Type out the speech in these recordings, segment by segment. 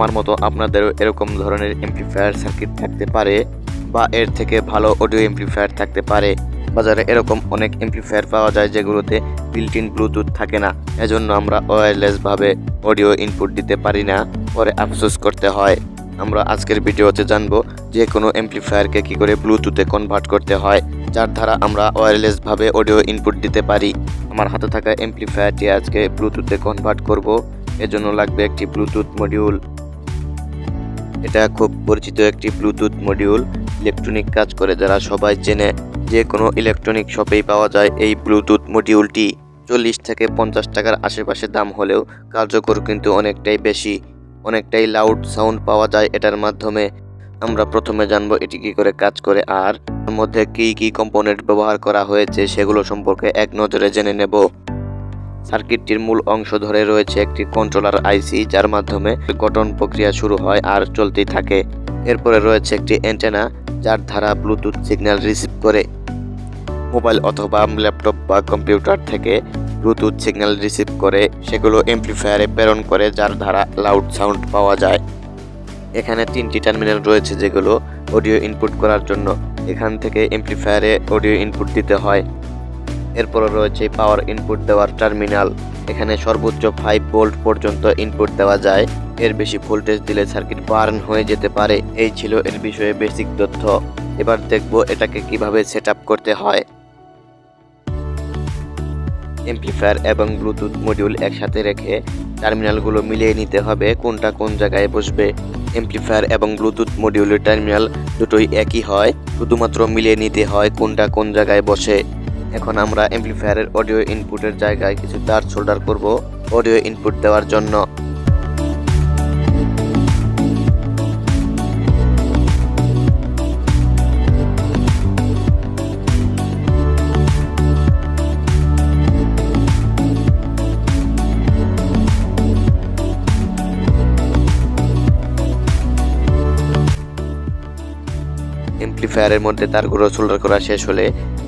আমার মতো আপনাদেরও এরকম ধরনের এমপ্লিফায়ার সার্কিট থাকতে পারে বা এর থেকে ভালো অডিও এমপ্লিফায়ার থাকতে পারে। বাজারে এরকম অনেক এমপ্লিফায়ার পাওয়া যায় যেগুলোতে বিল্ট ইন ব্লুটুথ থাকে না, এজন্য আমরা ওয়্যারলেসভাবে অডিও ইনপুট দিতে পারি না, পরে আফসোস করতে হয়। আমরা আজকের ভিডিওতে জানবো যে কোনো এমপ্লিফায়ারকে কী করে ব্লুটুথে কনভার্ট করতে হয়, যার দ্বারা আমরা ওয়্যারলেসভাবে অডিও ইনপুট দিতে পারি। আমার হাতে থাকা এমপ্লিফায়ারটি আজকে ব্লুটুথে কনভার্ট করব। এজন্য লাগবে একটি ব্লুটুথ মডিউল। এটা খুব পরিচিত একটি ব্লুটুথ মডিউল, ইলেকট্রনিক কাজ করে যারা সবাই চেনে। যে কোনো ইলেকট্রনিক শপেই পাওয়া যায় এই ব্লুটুথ মডিউলটি। 40 থেকে 50 টাকার আশেপাশে দাম হলেও কার্যকর কিন্তু অনেকটাই বেশি, অনেকটাই লাউড সাউন্ড পাওয়া যায় এটার মাধ্যমে। আমরা প্রথমে জানবো এটি কী করে কাজ করে আর এর মধ্যে কী কী কম্পোনেন্ট ব্যবহার করা হয়েছে সেগুলো সম্পর্কে এক নজরে জেনে নেব। সার্কিটটির মূল অংশ ধরে রয়েছে একটি কন্ট্রোলার আইসি, যার মাধ্যমে গঠন প্রক্রিয়া শুরু হয় আর চলতেই থাকে। এরপরে রয়েছে একটি অ্যান্টেনা, যার দ্বারা ব্লুটুথ সিগন্যাল রিসিভ করে। মোবাইল অথবা ল্যাপটপ বা কম্পিউটার থেকে ব্লুটুথ সিগন্যাল রিসিভ করে সেগুলো এমপ্লিফায়ারে প্রেরণ করে, যার দ্বারা লাউড সাউন্ড পাওয়া যায়। এখানে 3টি টার্মিনাল রয়েছে যেগুলো অডিও ইনপুট করার জন্য। এখান থেকে এমপ্লিফায়ারে অডিও ইনপুট দিতে হয়। এরপরে রয়েছে পাওয়ার ইনপুট দেওয়ার টার্মিনাল। এখানে সর্বোচ্চ 5 ভোল্ট পর্যন্ত ইনপুট দেওয়া যায়। এর বেশি ভোল্টেজ দিলে সার্কিট বার্ন হয়ে যেতে পারে। এই ছিল এর বিষয়ে বেসিক তথ্য। এবার দেখব এটাকে কিভাবে সেট আপ করতে হয়। এমপ্লিফায়ার এবং ব্লুটুথ মডিউল একসাথে রেখে টার্মিনালগুলো মিলিয়ে নিতে হবে কোনটা কোন জায়গায় বসবে। এমপ্লিফায়ার এবং ব্লুটুথ মডিউলের টার্মিনাল দুটোই একই হয়, শুধুমাত্র মিলিয়ে নিতে হয় কোনটা কোন জায়গায় বসে। এখন আমরা এমপ্লিফায়ারের অডিও ইনপুটের জায়গায় কিছু তার সোল্ডার করব অডিও ইনপুট দেওয়ার জন্য। এমপ্লিফায়ারের মধ্যে তারগুলো সোল্ডার করা শেষ হলে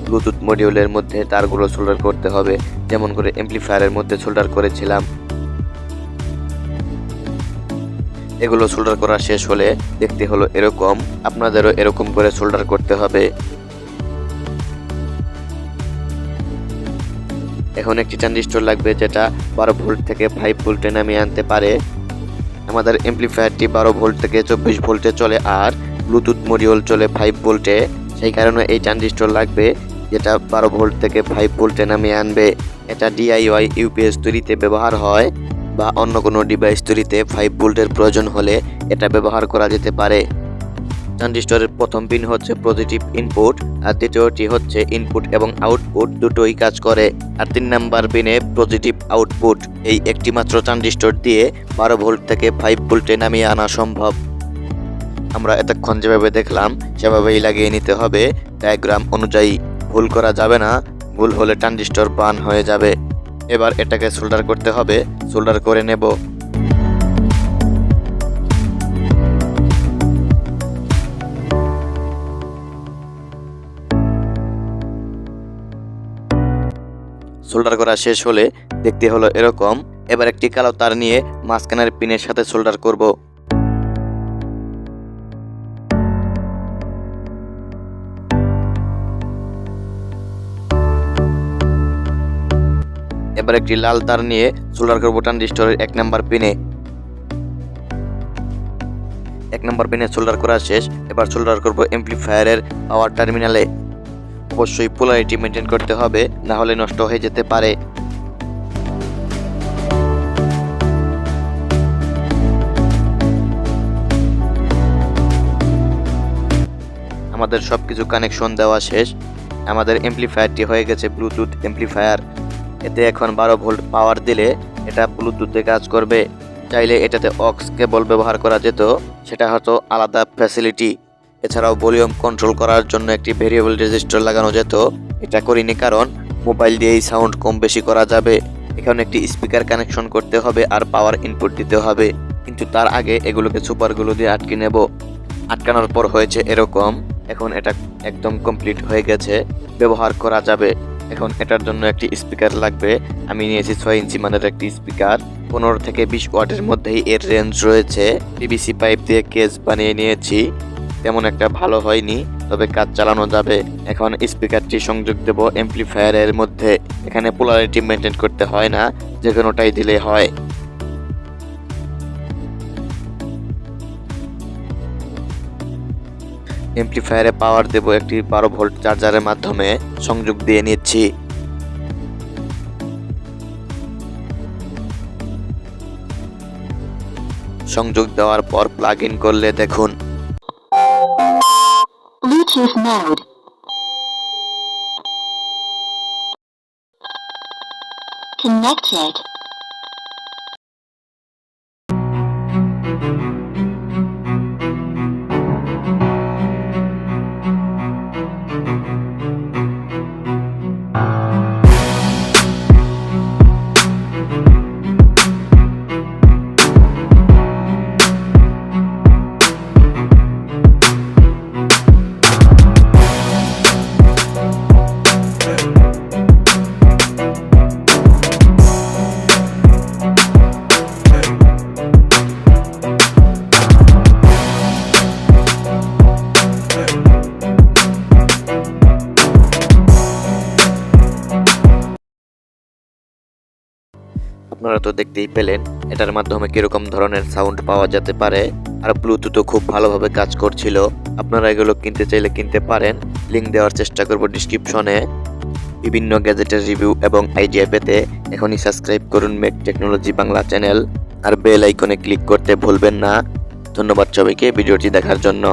ব্লুটুথ মডিউলের মধ্যে তারগুলো সোল্ডার করতে হবে, যেমন করে এমপ্লিফায়ারের মধ্যে সোল্ডার করেছিলাম। এগুলো সোল্ডার করা শেষ হলে দেখতে হলো এরকম। আপনাদেরও এরকম করে সোল্ডার করতে হবে। এখন একটি ট্রানজিস্টর লাগবে যেটা 12 ভোল্ট থেকে 5 ভোল্টে নামিয়ে আনতে পারে। আমাদের এমপ্লিফায়ারটি 12 ভোল্ট থেকে 24 ভোল্টে চলে আর ব্লুটুথ মডিউল চলে 5 ভোল্টে। সেই কারণে এই ট্রানজিস্টর লাগবে যেটা 12 ভোল্ট থেকে 5 ভোল্টে নামিয়ে আনবে। এটা ডিআইওয়াই ইউপিএস তৈরিতে ব্যবহার হয় বা অন্য কোনো ডিভাইস তৈরিতে 5 ভোল্টের প্রয়োজন হলে এটা ব্যবহার করা যেতে পারে। ট্রানজিস্টরের প্রথম পিন হচ্ছে পজিটিভ ইনপুট আর দ্বিতীয়টি হচ্ছে ইনপুট এবং আউটপুট দুটোই কাজ করে। আর 3 নাম্বার পিনে পজিটিভ আউটপুট। এই একটি মাত্র ট্রানজিস্টর দিয়ে 12 ভোল্ট থেকে 5 ভোল্টে নামিয়ে আনা সম্ভব। আমরা এতক্ষণ যেভাবে দেখলাম সেভাবেই লাগিয়ে নিতে হবে ডায়াগ্রাম অনুযায়ী। ভুল করা যাবে না, ভুল হলে ট্রানজিস্টর বার্ন হয়ে যাবে। এবার এটাকে সোল্ডার করতে হবে, সোল্ডার করে নেব। সোল্ডার করা শেষ হলে দেখতে হলো এরকম। এবার একটি কালো তার নিয়ে মাঝখানের পিনের সাথে সোল্ডার করব। এবার একটি লাল তার নিয়ে সোল্ডার করব ট্রানজিস্টরের 1 নাম্বার পিনে। 1 নাম্বার পিনে সোল্ডার করা শেষ। এবার সোল্ডার করব এমপ্লিফায়ারের পাওয়ার টার্মিনালে। অবশ্যই পোলারিটি মেনটেন করতে হবে, না হলে নষ্ট হয়ে যেতে পারে। আমাদের সবকিছু কানেকশন দেওয়া শেষ। আমাদের এমপ্লিফায়ারটি হয়ে গেছে ব্লুটুথ এমপ্লিফায়ার। এতে এখন 12 ভোল্ট পাওয়ার দিলে এটা ব্লুটুথে কাজ করবে। চাইলে এটাতে অক্স কেবল ব্যবহার করা যেত, সেটা হয়তো আলাদা ফ্যাসিলিটি। এছাড়াও ভলিউম কন্ট্রোল করার জন্য একটি ভেরিয়েবল রেজিস্টার লাগানো যেত, এটা করিনি কারণ মোবাইল দিয়েই সাউন্ড কম বেশি করা যাবে। এখানে একটি স্পিকার কানেকশন করতে হবে আর পাওয়ার ইনপুট দিতে হবে, কিন্তু তার আগে এগুলোকে সুপারগুলো দিয়ে আটকে নেব। আটকানোর পর হয়েছে এরকম। এখন এটা একদম কমপ্লিট হয়ে গেছে, ব্যবহার করা যাবে। এখন এটার জন্য একটি স্পিকার লাগবে। আমি নিয়েছি 6 ইঞ্চি মানের একটি স্পিকার। 15 থেকে 20 ওয়াটের মধ্যেই এর রেঞ্জ রয়েছে। পিভিসি পাইপ দিয়ে কেস বানিয়ে নিয়েছি, তেমন একটা ভালো হয়নি, তবে কাজ চালানো যাবে। এখন স্পিকারটি সংযোগ দেব অ্যাম্প্লিফায়ারের মধ্যে। এখানে পোলারিটি মেনটেন করতে হয় না, যে কোনোটাই দিলে হয়। অ্যাম্প্লিফায়ারে পাওয়ার দেব একটি 12 ভোল্ট চার্জারের মাধ্যমে। সংযোগ দিয়ে নিচ্ছি। সংযোগ দেওয়ার পর প্লাগ ইন করলে দেখুন Bluetooth mode. Connected. আপনারা তো দেখতেই পেলেন এটার মাধ্যমে কিরকম ধরনের সাউন্ড পাওয়া যেতে পারে। আর ব্লুটুথও খুব ভালোভাবে কাজ করছিল। আপনারা এগুলো কিনতে চাইলে কিনতে পারেন, লিংক দেওয়ার চেষ্টা করব ডিসক্রিপশনে। বিভিন্ন গ্যাজেটের রিভিউ এবং আইডিয়া পেতে এখনই সাবস্ক্রাইব করুন মেক টেকনোলজি বাংলা চ্যানেল, আর বেল আইকনে ক্লিক করতে ভুলবেন না। ধন্যবাদ সবাইকে ভিডিওটি দেখার জন্য।